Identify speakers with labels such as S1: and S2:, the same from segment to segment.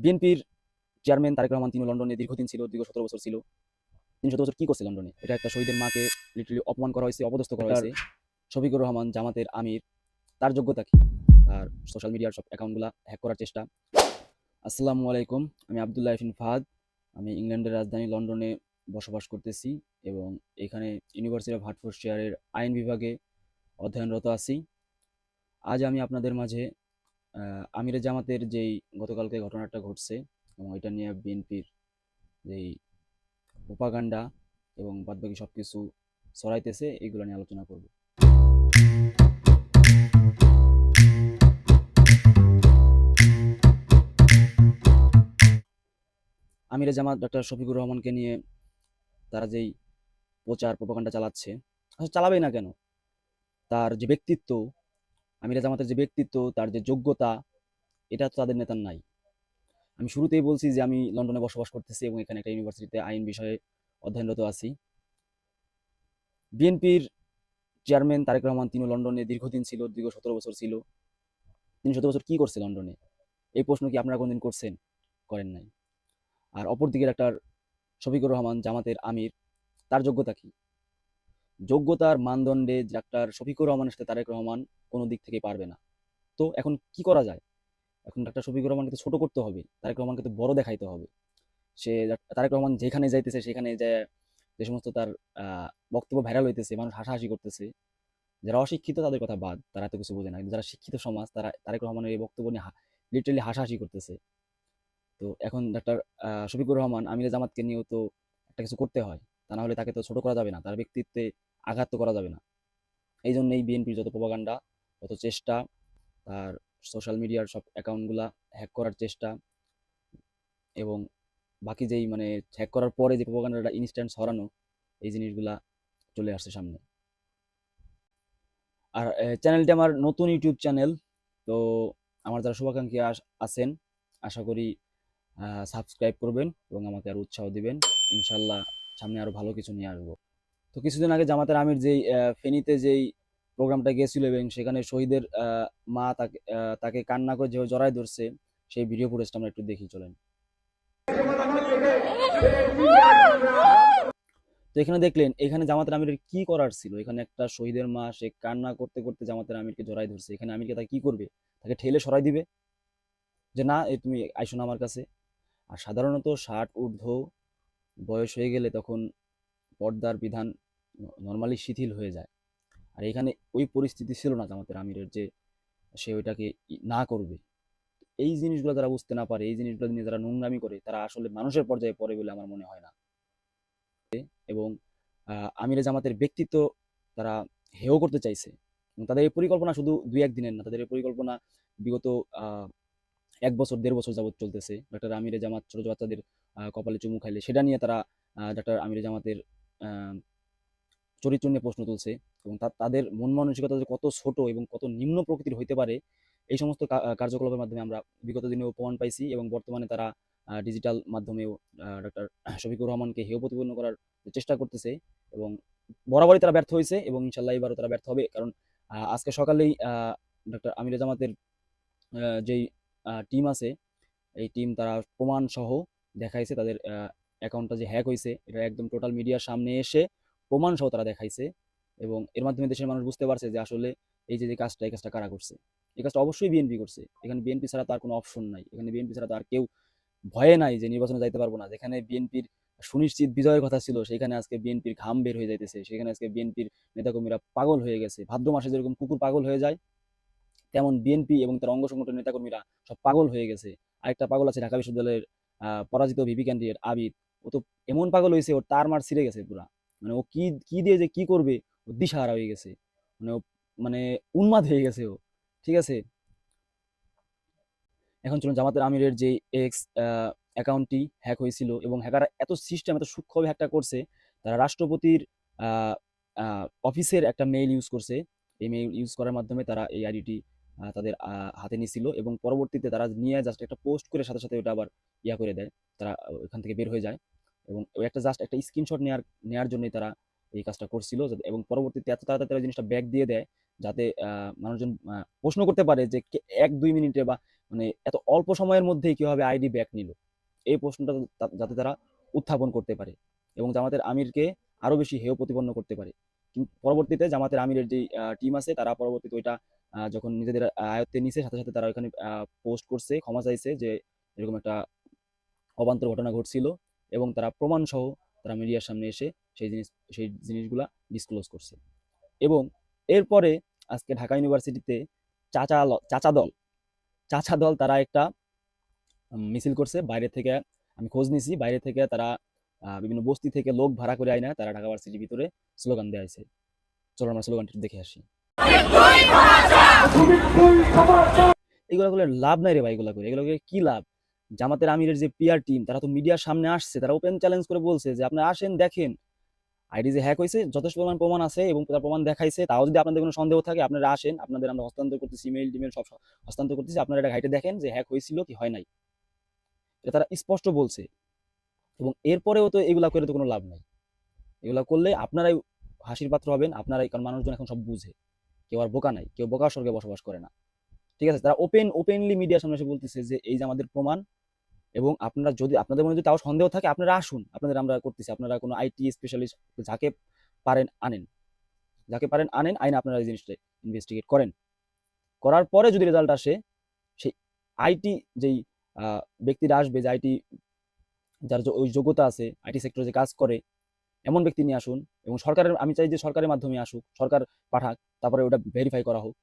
S1: বিএনপির চেয়ারম্যান তারেক রহমান তিনি লন্ডনে দীর্ঘদিন ছিল, দীর্ঘ 17 বছর ছিল। তিনি 17 বছর কি করছে লন্ডনে? এটা একটা শহীদের মাকে লিটারালি অপমান করা হয়েছে, অপদস্থ করা হয়েছে। শফিকুর রহমান জামাতের আমির, তার যোগ্যতা কি? তার সোশ্যাল মিডিয়ার সব অ্যাকাউন্টগুলা হ্যাক করার চেষ্টা। আসসালামু আলাইকুম, আমি আবদুল্লাহ আফিন ফাহাদ। আমি ইংল্যান্ডের রাজধানী লন্ডনে বসবাস করতেছি এবং এখানে ইউনিভার্সিটি অফ হার্টফোর্ডশায়ারের আইন বিভাগে অধ্যয়নরত আছি। আজ আমি আপনাদের মাঝে আমিরে জামাতের যেই গতকালকে ঘটনাটা ঘটছে এবং এটা নিয়ে বিএনপির যেই প্রোপাগান্ডা এবং বাদবাকি সব কিছু ছড়াইতেছে, এগুলো নিয়ে আলোচনা করব। আমিরে জামাত ডক্টর শফিকুর রহমানকে নিয়ে তারা যেই প্রচার প্রোপাগান্ডা চালাচ্ছে, আসলে চালাবেই না কেন? তার যে ব্যক্তিত্ব, আমিরে জামাতের যে ব্যক্তিত্ব, তার যে যোগ্যতা, এটা তো তাদের নেতার নাই। আমি শুরুতেই বলছি যে আমি লন্ডনে বসবাস করতেছি এবং এখানে একটা ইউনিভার্সিটিতে আইন বিষয়ে অধ্যয়নরত আছি। বিএনপির চেয়ারম্যান তারেক রহমান তিনি লন্ডনে দীর্ঘদিন ছিল, দীর্ঘ 17 বছর ছিল। তিনি 17 বছর কি করছে লন্ডনে? এই প্রশ্ন কি আপনারা কোনদিন করছেন? করেন নাই। আর অপরদিকে ডাক্তার শফিকুর রহমান জামাতের আমির, তার যোগ্যতা কি? যোগ্যতার মানদণ্ডে ডাক্তার শফিকুর রহমানের সাথে তারেক রহমান কোনো দিক থেকে পারবে না। তো এখন কি করা যায়? এখন ডাক্তার শফিকুর রহমানকে তো ছোট করতে হবে, তারেক রহমানকে তো বড় দেখাইতে হবে। সে তারেক রহমান যেখানে যাইতেছে সেখানে যে যে সমস্ত তার বক্তব্য ভাইরাল হইতেছে, মানুষ হাসাহাসি করতেছে। যারা অশিক্ষিত তাদের কথা বাদ, তারা এত কিছু বোঝে না, কিন্তু যারা শিক্ষিত সমাজ তারা তারেক রহমানের এই বক্তব্য নিয়ে লিটারালি হাসাহাসি করতেছে। তো এখন ডাক্তার শফিকুর রহমান আমিরে জামাতকে নিয়েও তো একটা কিছু করতে হয়, তা না হলে তাকে তো ছোট করা যাবে না, তার ব্যক্তিত্বে আঘাত তো করা যাবে না। এই জন্যই বিএনপির যত প্রপাগান্ডা, যত চেষ্টা, তার সোশ্যাল মিডিয়ার সব অ্যাকাউন্টগুলা হ্যাক করার চেষ্টা এবং বাকি যেই মানে হ্যাক করার পরে যে প্রপাগান্ডাটা ইনস্ট্যান্ট ছড়ানো, এই জিনিসগুলা চলে আসছে সামনে। আর চ্যানেলটি আমার নতুন ইউটিউব চ্যানেল। তো আমার যারা শুভাকাঙ্ক্ষী আছেন, আশা করি সাবস্ক্রাইব করবেন এবং আমাকে আরো উৎসাহ দিবেন। ইনশাল্লাহ সামনে আরো ভালো কিছু নিয়ে আসবো। তো কিছুদিন আগে জামাতের আমির যেই ফেনীতে যেই প্রোগ্রামটা গেছিল এবং সেখানে শহীদের মা তাকে কান্না করে যেভাবে জড়ায় ধরছে, সেই ভিডিও ফুটেজটা আমরা একটু দেখি, চলেন। তো এখানে দেখলেন, এখানে জামাতের আমিরের কি করার ছিল? এখানে একটা শহীদের মা, সে কান্না করতে করতে জামাতের আমিরকে জড়াই ধরছে। এখানে আমিরকে তাকে কি করবে? তাকে ঠেলে সরাই দিবে যে না, তুমি আইসো না আমার কাছে। আর সাধারণত 60 ঊর্ধ্ব বয়স হয়ে গেলে তখন পর্দার বিধান নর্মালি শিথিল হয়ে যায়। আর এখানে ওই পরিস্থিতি ছিল না জামাতের আমিরের যে সে ওইটাকে না করবে। এই জিনিসগুলো যারা বুঝতে না পারে, এই জিনিসগুলো নিয়ে যারা নোংরামি করে, তারা আসলে মানুষের পর্যায়ে পড়ে বলে আমার মনে হয় না। এবং আমিরে জামাতের ব্যক্তিত্ব তারা হেয় করতে চাইছে এবং তাদের এই পরিকল্পনা শুধু 2-1 দিনের না, তাদের এই পরিকল্পনা বিগত 1 বছর 1.5 বছর যাবত চলতেছে। ডক্টর আমিরে জামাত ছোট বাচ্চাদের কপালে চুমু খাইলে সেটা নিয়ে তারা ডক্টর আমিরে জামাতের আহ, চরিত্র নিয়ে প্রশ্ন তুলছে এবং তাদের মন মানসিকতা যে কত ছোট এবং কত নিম্ন প্রকৃতির হইতে পারে, এই সমস্ত কার্যকলাপের মাধ্যমে আমরা বিগত দিনেও প্রমাণ পাইছি এবং বর্তমানে তারা ডিজিটাল মাধ্যমেও ডক্টর শফিকুর রহমানকে হেয় প্রতিপন্ন করার চেষ্টা করতেছে এবং বরাবরই তারা ব্যর্থ হয়েছে এবং ইনশাল্লাহ এবারও তারা ব্যর্থ হবে। কারণ আজকে সকালেই ডক্টর আমির জামাতের যেই টিম আছে, এই টিম তারা প্রমাণ সহ দেখাইছে তাদের অ্যাকাউন্টটা যে হ্যাক হয়েছে, এটা একদম টোটাল মিডিয়ার সামনে এসে প্রমাণ সহ তারা দেখাইছে এবং এর মাধ্যমে দেশের মানুষ বুঝতে পারছে যে আসলে এই যে কাজটা, এই কাজটা কারা করছে। এই কাজটা অবশ্যই বিএনপি করছে। এখানে বিএনপি ছাড়া তার কোনো অপশন নাই, এখানে বিএনপি ছাড়া তার কেউ ভয়ে নাই যে নির্বাচনে যাইতে পারবো না। যেখানে বিএনপির সুনিশ্চিত বিজয়ের কথা ছিল, সেখানে আজকে বিএনপির ঘাম বের হয়ে যাইতেছে, সেখানে আজকে বিএনপির নেতাকর্মীরা পাগল হয়ে গেছে। ভাদ্র মাসে যেরকম কুকুর পাগল হয়ে যায়, তেমন বিএনপি এবং তার অঙ্গ সংগঠনের নেতাকর্মীরা সব পাগল হয়ে গেছে। আরেকটা পাগল আছে ঢাকা বিশ্ববিদ্যালয়ের পরাজিত ভিপি ক্যান্ডিডেট আবিদ, ও তো এমন পাগল হয়েছে, ওর তার মার ছিঁড়ে গেছে পুরা। মানে ও কি কি দিয়ে যে কি করবে, ও দিশাহারা হয়ে গেছে। মানে ও মানে উন্মাদ হয়ে গেছে ও। ঠিক আছে, এখন চলুন জামাতের আমিরের যে এক্স অ্যাকাউন্টটি হ্যাক হয়েছিল এবং হ্যাকাররা এত সিস্টেম, এত সূক্ষ্মভাবে হ্যাকটা করছে। তারা রাষ্ট্রপতির অফিসের একটা মেইল ইউজ করছে। এই মেইল ইউজ করার মাধ্যমে তারা এই আইডিটি তাদের হাতে নিয়েছিল এবং পরবর্তীতে তারা নিয়ে জাস্ট একটা পোস্ট করে সাথে সাথে ওটা আবার ইয়া করে দেয়, তারা ওখান থেকে বের হয়ে যায় এবং ওই একটা জাস্ট একটা স্ক্রিনশট নেওয়ার জন্যই তারা এই কাজটা করছিল এবং পরবর্তীতে এত তাড়াতাড়ি তারা জিনিসটা ব্যাক দিয়ে দেয় যাতে মানুষজন প্রশ্ন করতে পারে যে 1-2 মিনিটে বা মানে এত অল্প সময়ের মধ্যেই কিভাবে আইডি ব্যাক নিল, এই প্রশ্নটা যাতে তারা উত্থাপন করতে পারে এবং জামাতের আমিরকে আরো বেশি হেয় প্রতিপন্ন করতে পারে। কিন্তু পরবর্তীতে জামাতের আমিরের যে টিম আছে তারা পরবর্তীতে ওইটা যখন নিজেদের আয়ত্তে নিছে, সাথে সাথে তারা ওখানে পোস্ট করছে, ক্ষমা চাইছে যে এরকম একটা অবান্তর ঘটনা ঘটছিল, এবং তারা প্রমাণ সহ তারা মিডিয়ার সামনে এসে সেই জিনিস সেই জিনিসগুলা ডিসক্লোজ করছে। এবং এরপরে আজকে ঢাকা ইউনিভার্সিটিতে চাচা দল তারা একটা মিছিল করছে বাইরে থেকে। আমি খোঁজ নিছি, বাইরে থেকে তারা বিভিন্ন বস্তি থেকে লোক ভাড়া করে আইনা তারা ঢাকা ভার্সিটির ভিতরে স্লোগান দেওয়া হয়েছে। চলো আমরা স্লোগানটি দেখে আসি। এগুলো করলে লাভ নাই রে ভাই, এগুলো করে কি লাভ? জামাতের আমিরের যে পিআর টিম তারা তো মিডিয়ার সামনে আসছে, তারা ওপেন চ্যালেঞ্জ করে বলছে যে আপনারা আসেন দেখেন আইডি যে হ্যাক হয়েছে, যথেষ্ট পরিমাণ প্রমাণ আছে এবং তার প্রমাণ দেখাইছে। তাও যদি আপনাদের কোনো সন্দেহ থাকে আপনারা আসেন, আপনাদের আমরা হস্তান্তর করতেছি, ইমেল টিমেল সব হস্তান্তর করতেছি, আপনারা এটা ঘাইটে দেখেন যে হ্যাক হয়েছিল কি হয় নাই, এটা তারা স্পষ্ট বলছে। এবং এরপরেও তো এগুলা করে তো কোনো লাভ নাই। এগুলা করলে আপনারাই হাসির পাত্র হবেন, আপনারাই, কারণ মানুষজন এখন সব বুঝে, কেউ আর বোকা নাই, কেউ বোকা স্বর্গে বসবাস করে না। ঠিক আছে, তারা ওপেনলি মিডিয়ার সামনে এসে বলতেছে যে এই যে আমাদের প্রমাণ, এবং আপনারা যদি আপনাদের মনে যদি তাও সন্দেহ থাকে আপনারা আসুন, আপনাদের আমরা করতেছি, আপনারা কোনো আইটি স্পেশালিস্ট যাকে পারেন আনেন, আইন আপনারা এই জিনিসটা ইনভেস্টিগেট করেন। করার পরে যদি রেজাল্ট আসে, সেই আইটি যেই ব্যক্তিরা আসবে, যে আইটি যার ওই যোগ্যতা আছে, আইটি সেক্টরে যে কাজ করে এমন ব্যক্তি নিয়ে আসুন, এবং সরকারের, আমি চাই যে সরকারের মাধ্যমে আসুক, সরকার পাঠাক, তারপরে ওটা ভেরিফাই করা হোক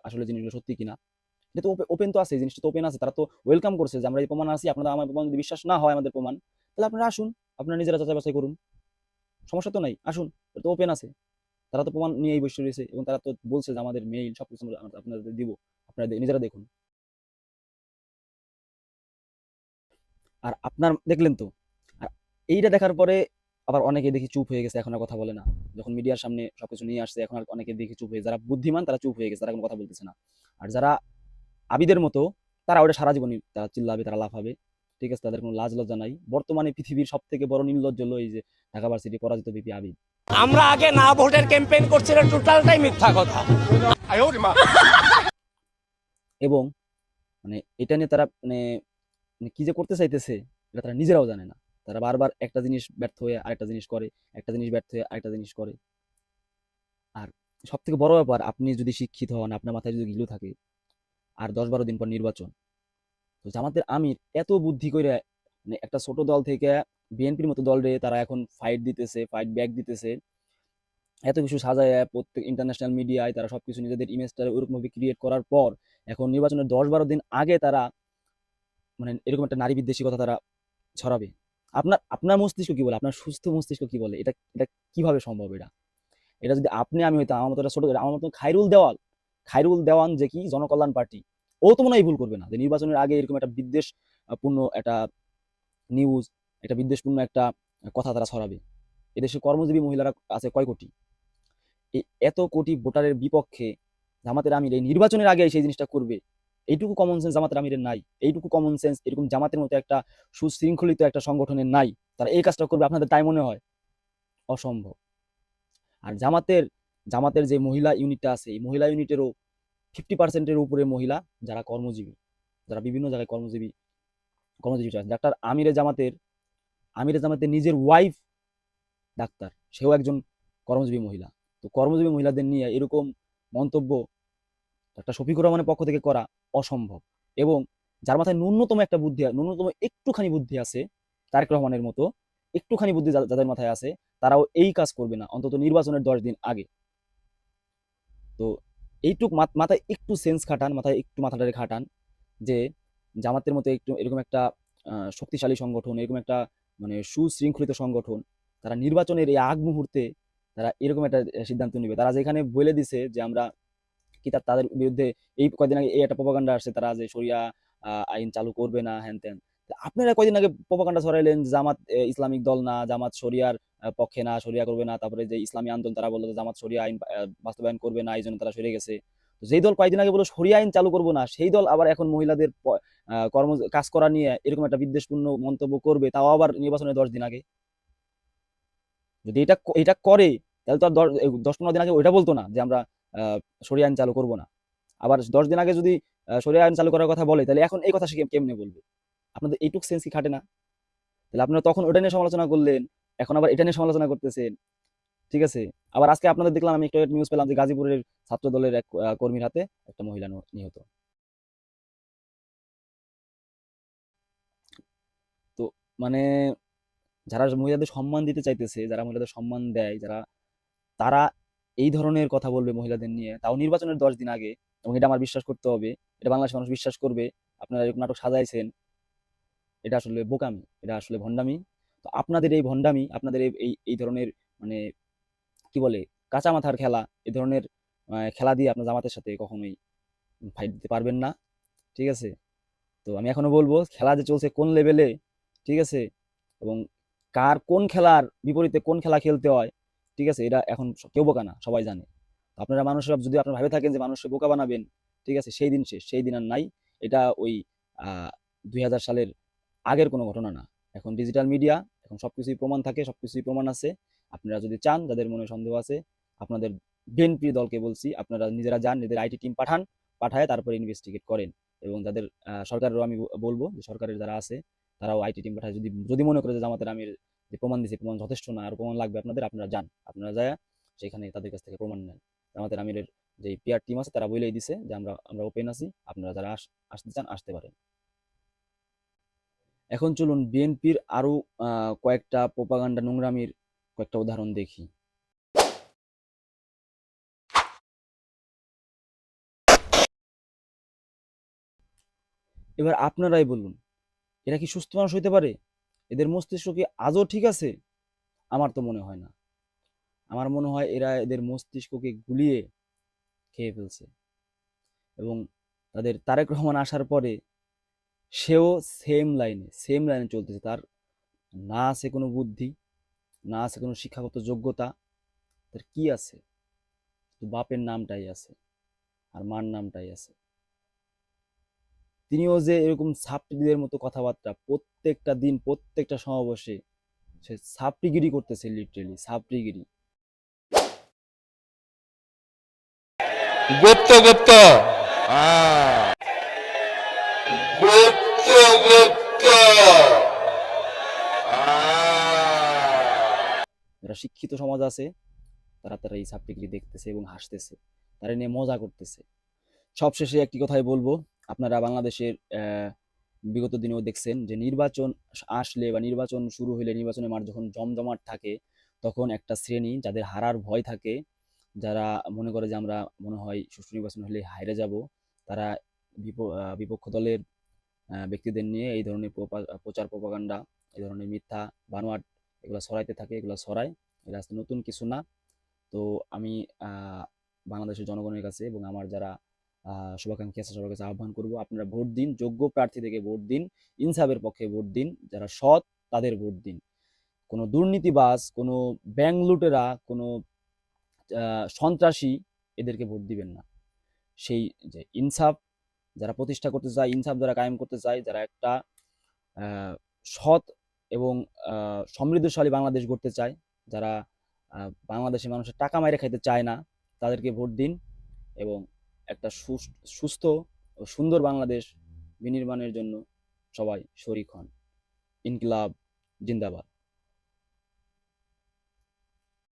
S1: আসলে জিনিসগুলো সত্যি কিনা। এটা তো ওপেন তো আছে, এই জিনিসটা তো ওপেন আছে, তারা তো ওয়েলকাম করছে যে আমরা এই প্রমাণ আছি, আপনারা আমার প্রমাণ যদি বিশ্বাস না হয় আমাদের প্রমাণ, তাহলে আপনারা আসুন, আপনারা নিজেরা যাচাই বাছাই করুন, সমস্যা তো নাই, আসুন, এটা তো ওপেন আছে। তারা তো প্রমাণ নিয়েই বসে রয়েছে এবং তারা তো বলছে যে আমাদের মেইল সবকিছু আমরা আপনাদের দিব, আপনারা নিজেরা দেখুন। আর আপনার দেখলেন তো, আর এইটা দেখার পরে আবার অনেকে দেখি চুপ হয়ে গেছে, এখন আর কথা বলে না। যখন মিডিয়ার সামনে সবকিছু নিয়ে আসছে, এখন আর অনেকে দেখি চুপ হয়ে, যারা বুদ্ধিমান তারা চুপ হয়ে গেছে, তারা কোনো কথা বলতেছে না। আর যারা আবিদের মতো, তারা ওটা সারা জীবনই তারা চিল্লাবে, তারা লাফাবে। ঠিক আছে, তাদের কোনো লাজ লজ্জা নাই। বর্তমানে পৃথিবীর সব থেকে বড় নির্লজ্জ হলো এই যে ঢাকা ভার্সিটি পরাজিত বিপি আবিদ।
S2: আমরা আগে না ভোটের ক্যাম্পেইন করছিলাম, টোটালটাই মিথ্যা কথা।
S1: এবং মানে এটা নিয়ে তারা মানে মানে কি যে করতে চাইতেছে এটা তারা নিজেরাও জানে না। তারা বারবার একটা জিনিস ব্যর্থ হয়ে আরেকটা জিনিস করে, একটা জিনিস ব্যর্থ হয়ে আরেকটা জিনিস করে। আর সব থেকে বড় ব্যাপার, আপনি যদি শিক্ষিত হন, আপনার মাথায় যদি গিলু থাকে, আর 10-12 দিন পর নির্বাচন, তো জামাতের আমির এত বুদ্ধি করে মানে একটা ছোট দল থেকে বিএনপির মতো দল রে তারা এখন ফাইট ব্যাক দিতেছে, এত কিছু সাজায় প্রত্যেক ইন্টারন্যাশনাল মিডিয়ায় তারা সবকিছু নিজেদের ইমেজটা ওরকমভাবে ক্রিয়েট করার পর, এখন নির্বাচনের 10-12 দিন আগে তারা মানে এরকম একটা নারী বিদ্বেষী কথা তারা ছড়াবে। আপনার আপনার মস্তিষ্ক কি বলে, আপনার সুস্থ মস্তিষ্ক কি বলে, এটা এটা কিভাবে সম্ভব? এটা এটা যদি আপনি আমি হইতাম, আমার মতো একটা ছোট, আমার মতো খায়রুল দেওয়ান যে কি জনকল্যাণ পার্টি, ও তো মনে হয় ভুল করবে না যে নির্বাচনের আগে এরকম একটা বিদ্বেষ পূর্ণ একটা নিউজ, একটা বিদ্বেষপূর্ণ একটা কথা তারা ছড়াবে। এদেশে কর্মজীবী মহিলারা আছে কয় কোটি, এই এত কোটি ভোটারের বিপক্ষে জামাতের আমির এই নির্বাচনের আগে সেই জিনিসটা করবে, এইটুকু কমন সেন্স জামাতের আমিরের নাই। এইটুকু কমন সেন্স এরকম জামাতের মতো একটা সুশৃঙ্খলিত একটা সংগঠনের নাই। তারা এই কাজটা করবে আপনাদের তাই মনে হয়? অসম্ভব। আর জামাতের যে মহিলা ইউনিটটা আছে, এই মহিলা ইউনিটেরও 50%-এর উপরে মহিলা যারা কর্মজীবী, যারা বিভিন্ন জায়গায় কর্মজীবী আছে। ডাক্তার আমিরে জামাতের নিজের ওয়াইফ ডাক্তার, সেও একজন কর্মজীবী মহিলা। তো কর্মজীবী মহিলাদের নিয়ে এরকম মন্তব্য একটা শফিকুর রহমানের পক্ষ থেকে করা অসম্ভব। এবং যার মাথায় ন্যূনতম একটুখানি বুদ্ধি আছে, তারেক রহমানের মতো একটুখানি বুদ্ধি যাদের মাথায় আছে, তারাও এই কাজ করবে না অন্তত নির্বাচনের 10 দিন আগে। তো এইটুক মাথায় একটু সেন্স খাটান, মাথায় একটু মাথাটারে খাটান, যে জামাতের মতো একটু এরকম একটা শক্তিশালী সংগঠন, এরকম একটা মানে সুশৃঙ্খলিত সংগঠন, তারা নির্বাচনের এই আগ মুহূর্তে তারা এরকম একটা সিদ্ধান্ত নিবে। তারা যেখানে বলে দিছে যে আমরা কি তাদের বিরুদ্ধে এই কয়দিন আগে এই একটা প্রপাগান্ডা আসছে, তারা যে শরিয়া আইন চালু করবে না, হ্যান ত্যান। আপনারা কয়দিন আগে প্রপাগান্ডা ছড়াইলেন জামাত ইসলামিক দল না, জামাত শরিয়ার পক্ষে না, শরিয়া করবে না। তারপরে যে ইসলামী আন্দোলন তারা বললো যে জামাত শরিয়া আইন বাস্তবায়ন করবে না, এই জন্য তারা সরে গেছে। তো যেই দল কয়েকদিন আগে বললো শরিয়া আইন চালু করবো না, সেই দল আবার এখন মহিলাদের কাজ করা নিয়ে এরকম একটা বিদ্বেষপূর্ণ মন্তব্য করবে, তাও আবার নির্বাচনের 10 দিন আগে। যদি এটা এটা করে, তাহলে তো আর 10-15 দিন আগে ওইটা বলতো না যে আমরা শরিয়া আইন চালু করবো না। আবার 10 দিন আগে যদি শরিয়া আইন চালু করার কথা বলে, তাহলে এখন এই কথা সে কেমনে বলবে? আপনাদের এইটুক সেন্স কি খাটে না? তাহলে আপনারা তখন ওটা নিয়ে সমালোচনা করলেন, এখন আবার এটা নিয়ে সমালোচনা করতেছেন। ঠিক আছে? আবার আজকে আপনাদের দেখলাম, আমি একটা নিউজ পেলাম যে গাজীপুরের ছাত্র দলের এক কর্মীর হাতে একটা মহিলা নিহত। তো মানে যারা মহিলাদের সম্মান দিতে চাইতেছে, যারা মহিলাদের সম্মান দেয়, যারা, তারা এই ধরনের কথা বলবে মহিলাদের নিয়ে, তাও নির্বাচনের 10 দিন আগে, এবং এটা আমার বিশ্বাস করতে হবে, এটা বাংলাদেশের মানুষ বিশ্বাস করবে। আপনারা এরকম নাটক সাজাইছেন, এটা আসলে বোকামি, এটা আসলে ভণ্ডামি। তো আপনাদের এই ভণ্ডামি, আপনাদের এই এই ধরনের মানে কি বলে, কাঁচা মাথার খেলা, এই ধরনের খেলা দিয়ে আপনার জামাতের সাথে কখনোই ফাইট দিতে পারবেন না। ঠিক আছে? তো আমি এখনো বলবো, খেলা যে চলছে কোন লেভেলে, ঠিক আছে, এবং কার কোন খেলার বিপরীতে কোন খেলা খেলতে হয়, ঠিক আছে, এটা এখন কেউ বোকা না, সবাই জানে। তো আপনারা মানুষরা যদি আপনারা ভাবে থাকেন যে মানুষকে বোকা বানাবেন, ঠিক আছে, সেই দিন শেষ, সেই দিন আর নাই। এটা ওই 2000 সালের আগের কোনো ঘটনা না। এখন ডিজিটাল মিডিয়া, এখন সবকিছুই প্রমাণ থাকে, সবকিছুই প্রমাণ আছে। আপনারা যদি চান, যাদের মনে সন্দেহ আছে, আপনাদের বিএনপি দলকে বলছি, আপনারা নিজেরা যান, নিজেদের আইটি টিম পাঠান, পাঠায় তারপরে ইনভেস্টিগেট করেন। এবং যাদের সরকারেরও আমি বলবো যে সরকারের যারা আছে, তারাও আইটি টিম পাঠায়, যদি যদি মনে করে যে জামাতের আমির যে প্রমাণ দিছে, প্রমাণ যথেষ্ট না, আর প্রমাণ লাগবে আপনাদের, আপনারা যান, আপনারা যায় সেখানে তাদের কাছ থেকে প্রমাণ নেন। জামাতের আমিরের যে পিআর টিম আছে, তারা বলেই দিছে যে আমরা আমরা ওপেন আছি, আপনারা যারা আসতে চান আসতে পারেন। এখন চলুন বিএনপির আরো কয়েকটা প্রোপাগান্ডা নোংরামির কয়েকটা উদাহরণ দেখি। এবার আপনারাই বলুন, এরা কি সুস্থ মানুষ হইতে পারে? এদের মস্তিষ্ক কি আজও ঠিক আছে? আমার তো মনে হয় না। আমার মনে হয় এরা এদের মস্তিষ্ককে গুলিয়ে খেয়ে ফেলছে। এবং তাদের তারেক রহমান আসার পরে সেও সেম লাইনে চলতেছে। তার না আছে কোনো বুদ্ধি, না আছে কোনো শিক্ষাগত যোগ্যতা, তার কি আছে? শুধু বাপের নামটাই আছে, আর মার নামটাই আছে। তিনিও যে এরকম ছাত্রীদের মতো কথাবার্তা, প্রত্যেকটা দিন প্রত্যেকটা সমাবেশে সে ছাত্রীগিরি করতেছে, লিটারেলি ছাত্রীগিরি।
S3: গুপ্ত গুপ্ত গুপ্ত গুপ্ত
S1: যারা শিক্ষিত সমাজ আছে, তারা তারা এই ছাত্রীগিরি দেখতেছে এবং হাসতেছে, তারা নিয়ে মজা করতেছে। সবশেষে একটি কথাই বলবো, আপনারা বাংলাদেশের বিগত দিনেও দেখছেন যে নির্বাচন আসলে বা নির্বাচন শুরু হলে, নির্বাচনের মাঠ যখন জমজমাট থাকে, তখন একটা শ্রেণী যাদের হারার ভয় থাকে, যারা মনে করে যে আমরা মনে হয় সুষ্ঠু নির্বাচন হলে হাইরে যাব, তারা বিপক্ষ দলের ব্যক্তিদের নিয়ে এই ধরনের প্রচার প্রপাগান্ডা, এই ধরনের মিথ্যা বানোয়াট এগুলো ছড়াইতে থাকে, এগুলো ছড়ায়। এটা আসলে নতুন কিছু না। তো আমি বাংলাদেশের জনগণের কাছে এবং আমার যারা শুভাকাঙ্ক্ষী আছে, সবার কাছে আহ্বান করব, আপনারা ভোট দিন, যোগ্য প্রার্থী থেকে ভোট দিন, ইনসাফের পক্ষে ভোট দিন, যারা সৎ তাদের ভোট দিন। কোনো দুর্নীতিবাজ, কোনো ব্যাংক লুটেরা, কোনো সন্ত্রাসী, এদেরকে ভোট দিবেন না। সেই যে ইনসাফ যারা প্রতিষ্ঠা করতে চায়, ইনসাফ যারা কায়েম করতে চায়, যারা একটা আহ, সৎ এবং সমৃদ্ধশালী বাংলাদেশ গড়তে চায়, যারা বাংলাদেশের মানুষের টাকা মাইরে খাইতে চায় না, তাদেরকে ভোট দিন। এবং একটা সুস্থ ও সুন্দর বাংলাদেশ বিনির্মাণের জন্য সবাই শরিক হন। ইনকিলাব জিন্দাবাদ।